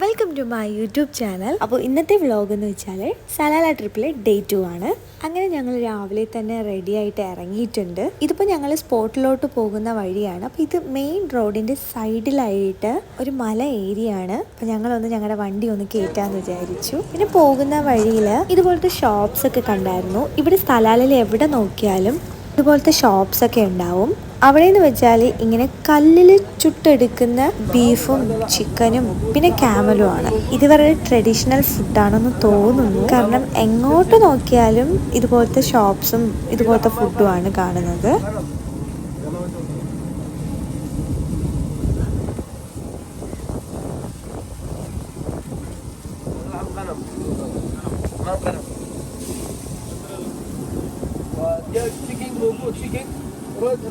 Welcome to my YouTube channel. അപ്പോൾ ഇന്നത്തെ vlog എന്ന് വെച്ചാൽ സലാല ട്രിപ്പിലെ ഡേ 2 ആണ്. അങ്ങനെ ഞങ്ങൾ രാവിലെ തന്നെ റെഡി ആയിട്ട് ഇറങ്ങിയിട്ടുണ്ട്. ഇതിപ്പോൾ ഞങ്ങൾ സ്പോട്ടിലോട്ട് പോകുന്ന വഴിയാണ്. അപ്പോൾ ഇത് മെയിൻ റോഡിൻ്റെ സൈഡിലായിട്ട് ഒരു മല ഏരിയ ആണ്. അപ്പോൾ ഞങ്ങളൊന്ന് ഞങ്ങളുടെ വണ്ടി ഒന്ന് കയറ്റാമെന്ന് വിചാരിച്ചു. പിന്നെ പോകുന്ന വഴിയിൽ ഇതുപോലത്തെ ഷോപ്സ് ഒക്കെ കണ്ടായിരുന്നു. ഇവിടെ സലാലയിൽ എവിടെ നോക്കിയാലും ഇതുപോലത്തെ ഷോപ്സ് ഒക്കെ ഉണ്ടാവും. അവിടെ നിന്ന് വെച്ചാൽ ഇങ്ങനെ കല്ലിൽ ചുട്ടെടുക്കുന്ന ബീഫും ചിക്കനും പിന്നെ ക്യാമലും ആണ്. ഇതുവരെ ട്രഡീഷണൽ ഫുഡാണെന്ന് തോന്നുന്നു. കാരണം എങ്ങോട്ട് നോക്കിയാലും ഇതുപോലത്തെ ഷോപ്സും ഇതുപോലത്തെ ഫുഡും ആണ് കാണുന്നത്.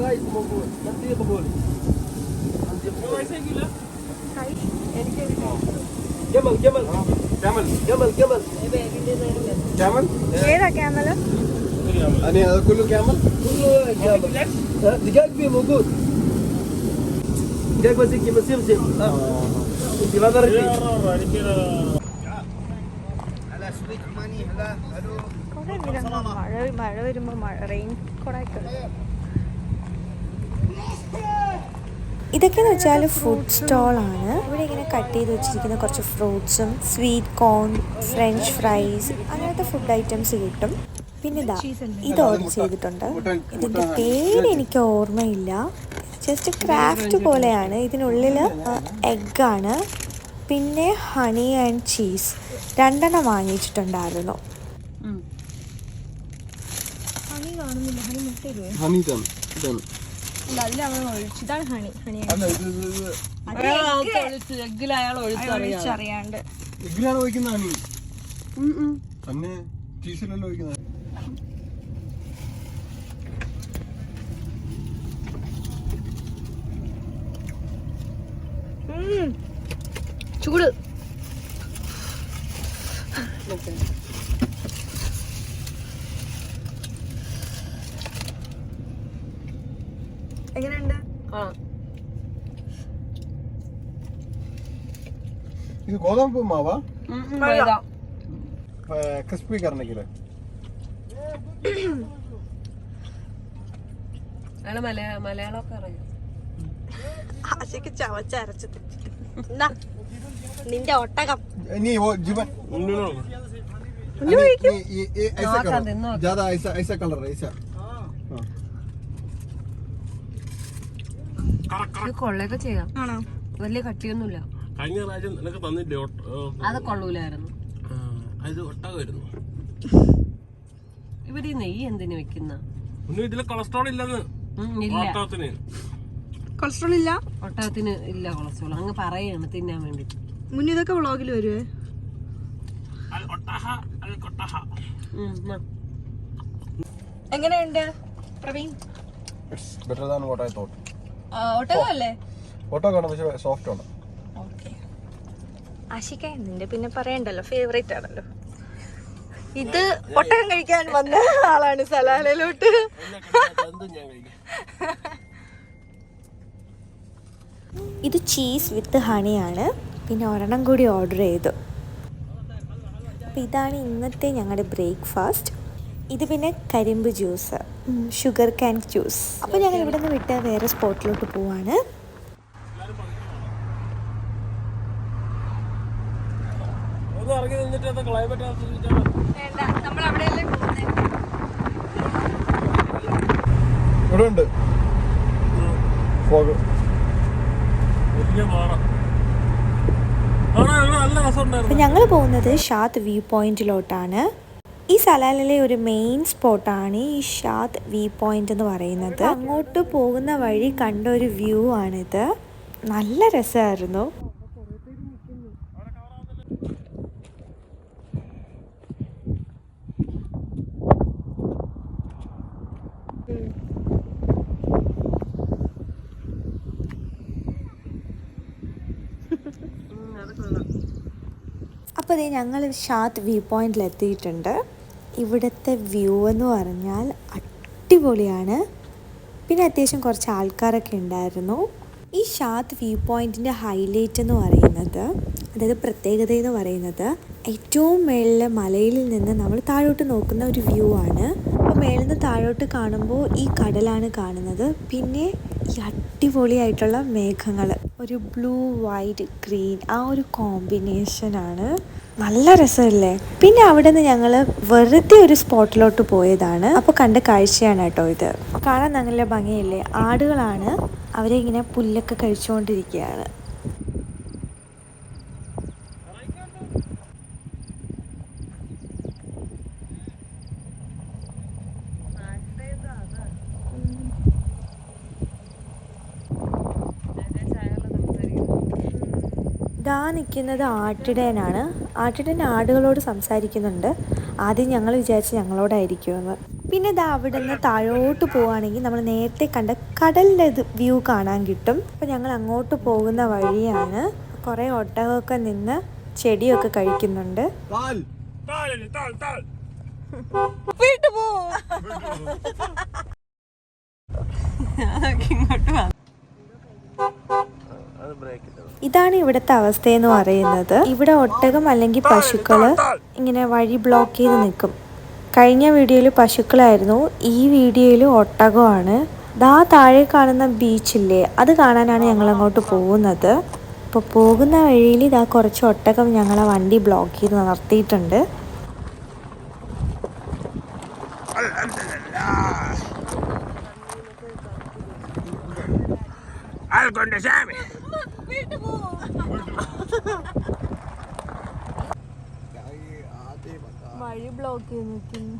رايس موجود انت قبول جمل جمل كامل جمل جمل كامل ഏതാ ക്യാമൽ? انا هذا كله كامل كله كامل دجاج فيه موجود دجاج بس يجي مسمسم انت ما درتي على سويت ماني هلا الو മഴ വരുമ്പോൾ റെയിൻ കൊടൊക്കെ. ഇതൊക്കെയെന്ന് വെച്ചാൽ ഫുഡ് സ്റ്റോളാണ്. ഇവിടെ ഇങ്ങനെ കട്ട് ചെയ്ത് വെച്ചിരിക്കുന്ന കുറച്ച് ഫ്രൂട്ട്സും സ്വീറ്റ് കോൺ, ഫ്രഞ്ച് ഫ്രൈസ് അങ്ങനത്തെ ഫുഡ് ഐറ്റംസ് കിട്ടും. പിന്നെ ഇത് ഓർഡർ ചെയ്തിട്ടുണ്ട്. ഇതിൻ്റെ പേര് എനിക്ക് ഓർമ്മയില്ല. ജസ്റ്റ് ക്രാഫ്റ്റ് പോലെയാണ്. ഇതിനുള്ളിൽ എഗ്ഗാണ്, പിന്നെ ഹണി ആൻഡ് ചീസ് 2 വാങ്ങിച്ചിട്ടുണ്ടായിരുന്നു. ഹണി ഇതാണ് അറിയാണ്ട് എഗ്ഗിലാണ് ഒഴിക്കുന്ന ഹണി തന്നെ ചീസിലല്ലോ ഒഴിക്കുന്നത്. ചൂട് എങ്ങനെയുണ്ട്? ഇത് ഗോതമ്പ് മാവാ ക്രിസ്പി കറണെങ്കില് മലയാളമൊക്കെ അറിയാം. ആശയ്ക്ക് ചവച്ചരച്ച് നിന്റെ ഒട്ടകം जीवन ज्यादा ऐसा ऐसा कलर ऐसा കൊള്ളയൊക്കെ ചെയ്യാം. ആണോ? വലിയ കട്ടിയൊന്നുമില്ല. കഴിഞ്ഞ പ്രാവശ്യം നിനക്ക് തന്നില്ലേ അത് കൊള്ളൂലായിരുന്നു. അത് ഒട്ടകമായിരുന്നു. ഇവിടെ നെയ്യ് എന്തിനു വെക്കുന്ന? ഇതില് കൊളസ്ട്രോൾ ഇല്ലെന്ന്. ഒട്ടകത്തിന് കൊളസ്ട്രോൾ ഇല്ല. ഒട്ടകത്തിന് ഇല്ല കൊളസ്ട്രോൾ. അങ്ങ് പറയാണ് തിന്നാൻ വേണ്ടിട്ട്. മുന്നേ ഇതൊക്കെ വ്ളോഗിൽ വരുവേ. എങ്ങനെയുണ്ട് Praveen? It's better than what I thought. ഒട്ടകമല്ലേ? ഒട്ടകമാണ് പക്ഷേ സോഫ്റ്റ് ആണ്. ആശിക്ക നിന്റെ പിന്നെ പറയണ്ടല്ലോ, ഫേവറേറ്റ് ആണല്ലോ. ഇത് ഒട്ടകം കഴിക്കാൻ വന്ന ആളാണ് സലാലയിലോട്ട്. ഇത് ചീസ് വിത്ത് ഹണിയാണ്. പിന്നെ ഒരെണ്ണം കൂടി ഓർഡർ ചെയ്തു. അപ്പം ഇതാണ് ഇന്നത്തെ ഞങ്ങളുടെ ബ്രേക്ക്ഫാസ്റ്റ്. ഇത് പിന്നെ കരിമ്പ് ജ്യൂസ്, ഷുഗർ കാൻ ജ്യൂസ്. അപ്പോൾ ഞങ്ങൾ ഇവിടെ നിന്ന് വിട്ട് വേറെ സ്പോട്ടിലോട്ട് പോവാണ്. ഇവിടെ ഉണ്ട് ഫോഗ്. അപ്പം ഞങ്ങൾ പോകുന്നത് ഷാത്ത് വ്യൂ പോയിന്റിലോട്ടാണ്. ഈ സലാലിലെ ഒരു മെയിൻ സ്പോട്ടാണ് ഈ ഷാത്ത് വ്യൂ പോയിന്റ് എന്ന് പറയുന്നത്. അങ്ങോട്ട് പോകുന്ന വഴി കണ്ട ഒരു വ്യൂ ആണിത്. നല്ല രസമായിരുന്നു. അപ്പോൾ ഞങ്ങൾ ഷാത്ത് വ്യൂ പോയിന്റിൽ എത്തിയിട്ടുണ്ട്. ഇവിടുത്തെ വ്യൂ എന്ന് പറഞ്ഞാൽ അടിപൊളിയാണ്. പിന്നെ അത്യാവശ്യം കുറച്ച് ആൾക്കാരൊക്കെ ഉണ്ടായിരുന്നു. ഈ ഷാത്ത് വ്യൂ പോയിന്റിൻ്റെ ഹൈലൈറ്റ് എന്ന് പറയുന്നത് ആണത്. അതായത് പ്രത്യേകത എന്ന് പറയുന്നത് ഏറ്റവും മേളിലെ മലയിൽ നിന്ന് നമ്മൾ താഴോട്ട് നോക്കുന്ന ഒരു വ്യൂ ആണ്. അപ്പോൾ മേളിൽ നിന്ന് താഴോട്ട് കാണുമ്പോൾ ഈ കടലാണ് കാണുന്നത്. പിന്നെ ഈ അടിപൊളിയായിട്ടുള്ള മേഘങ്ങൾ, ഒരു ബ്ലൂ വൈറ്റ് ഗ്രീൻ, ആ ഒരു കോമ്പിനേഷനാണ്. നല്ല രസമല്ലേ? പിന്നെ അവിടെ നിന്ന് ഞങ്ങൾ വെറുതെ ഒരു സ്പോട്ടിലോട്ട് പോയതാണ്. അപ്പോൾ കണ്ട കാഴ്ചയാണ് കേട്ടോ ഇത്. കാണാൻ നല്ല ഭംഗിയില്ലേ? ആടുകളാണ്, അവരെ ഇങ്ങനെ പുല്ലൊക്കെ കഴിച്ചുകൊണ്ടിരിക്കുകയാണ്. ഇതാ നിൽക്കുന്നത് ആട്ടിടയനാണ്. ആട്ടിടയൻ ആടുകളോട് സംസാരിക്കുന്നുണ്ട്. ആദ്യം ഞങ്ങൾ വിചാരിച്ച് ഞങ്ങളോടായിരിക്കുമെന്ന്. പിന്നെ ഇതാ അവിടെ നിന്ന് താഴോട്ട് പോവുകയാണെങ്കിൽ നമ്മൾ നേരത്തെ കണ്ട കടലിൻ്റെ വ്യൂ കാണാൻ കിട്ടും. അപ്പോൾ ഞങ്ങൾ അങ്ങോട്ട് പോകുന്ന വഴിയാണ്. കുറേ ഒട്ടകമൊക്കെ നിന്ന് ചെടിയൊക്കെ കഴിക്കുന്നുണ്ട്. ഇതാണ് ഇവിടുത്തെ അവസ്ഥയെന്ന് പറയുന്നത്. ഇവിടെ ഒട്ടകം അല്ലെങ്കിൽ പശുക്കള് ഇങ്ങനെ വഴി ബ്ലോക്ക് ചെയ്ത് നിൽക്കും. കഴിഞ്ഞ വീഡിയോയിൽ പശുക്കളായിരുന്നു, ഈ വീഡിയോയിൽ ഒട്ടകമാണ്. ദാ താഴെ കാണുന്ന ബീച്ചില്ലേ, അത് കാണാനാണ് ഞങ്ങൾ അങ്ങോട്ട് പോകുന്നത്. അപ്പോൾ പോകുന്ന വഴിയിൽ ഇതാ കുറച്ച് ഒട്ടകം ഞങ്ങളെ വണ്ടി ബ്ലോക്ക് ചെയ്ത് നിർത്തിയിട്ടുണ്ട്. വഴി ബ്ലോക്ക് ചെയ്ത് നിൽക്കുന്നു.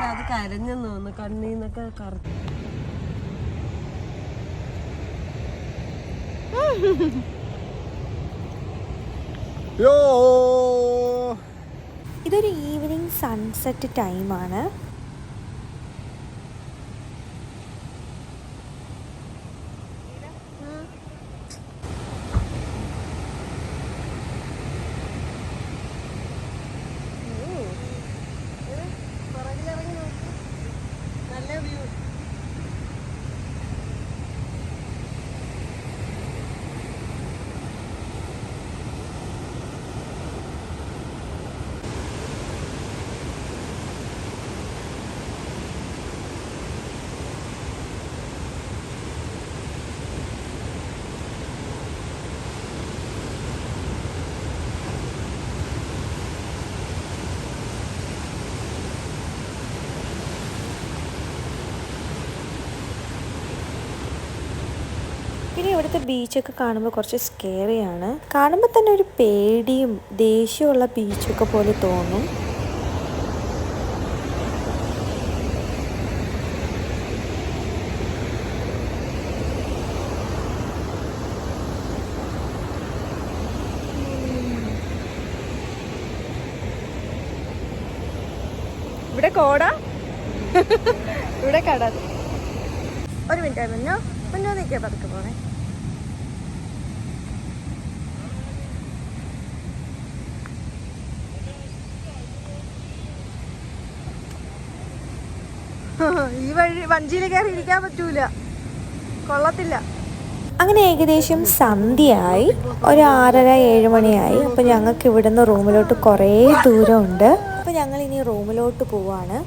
അത് കരഞ്ഞെന്ന് തോന്നുന്നു, കണ്ണീന്നൊക്കെ കറുത്തു. ഇതൊരു ഈവനിങ് സൺസെറ്റ് ടൈമാണ്. പിന്നെ ഇവിടുത്തെ ബീച്ചൊക്കെ കാണുമ്പോൾ കുറച്ച് സ്കേറിയാണ്. കാണുമ്പോൾ തന്നെ ഒരു പേടിയും ദേഷ്യമുള്ള ബീച്ചൊക്കെ പോലെ തോന്നും. ഇവിടെ കോട, ഇവിടെ കടൽ. ഒരു മിനിറ്റ് മുന്നോ നിൽക്കുക, പതുക്കെ പോണേ. ഈ വഴി വഞ്ചിയിൽ കയറി ഇരിക്കാൻ പറ്റൂല, കൊള്ളത്തില്ല. അങ്ങനെ ഏകദേശം സന്ധ്യയായി, ഒരു 6:30-7 മണിയായി. അപ്പോൾ ഞങ്ങൾക്ക് ഇവിടുന്ന് റൂമിലോട്ട് കുറേ ദൂരമുണ്ട്. അപ്പോൾ ഞങ്ങൾ ഇനി റൂമിലോട്ട് പോവാണ്.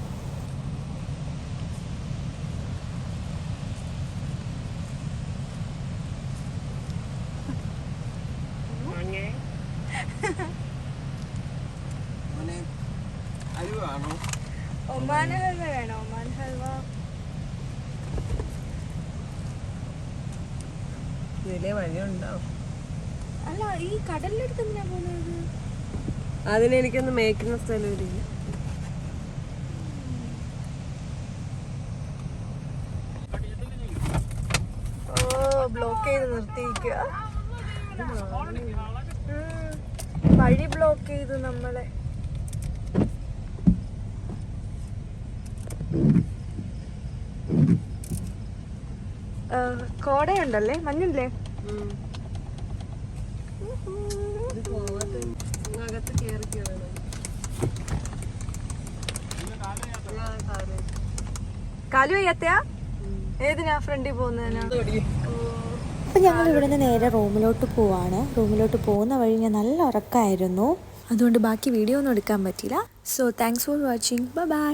ഒമാൻ ഹൽവ വേണോ? ഒമാൻ ഹൽവ ഇതിലെ വഴിയുണ്ടോ? അല്ല, ഈ കടലിനടുത്ത് എന്തിനാ പോകുന്നത്? അതിനെനിക്കൊന്ന് മേക്കുന്ന സ്ഥലമില്ല. ബ്ലോക്ക് ചെയ്ത് നിർത്തിയിരിക്കുക, വഴി ബ്ലോക്ക് ചെയ്തു നമ്മളെ. കോടയുണ്ടല്ലേ, മഞ്ഞില്ലേ? അകത്ത് കയറി കാലു വയ്യാത്തയാ ഏതിനാ ഫ്രണ്ടിൽ പോകുന്നതിനാ? അപ്പം ഞങ്ങൾ ഇവിടെ നിന്ന് നേരെ റൂമിലോട്ട് പോവാണ്. റൂമിലോട്ട് പോകുന്ന വഴി ഞാൻ നല്ല ഉറക്കമായിരുന്നു, അതുകൊണ്ട് ബാക്കി വീഡിയോ ഒന്നും എടുക്കാൻ പറ്റിയില്ല. So thanks for watching. By.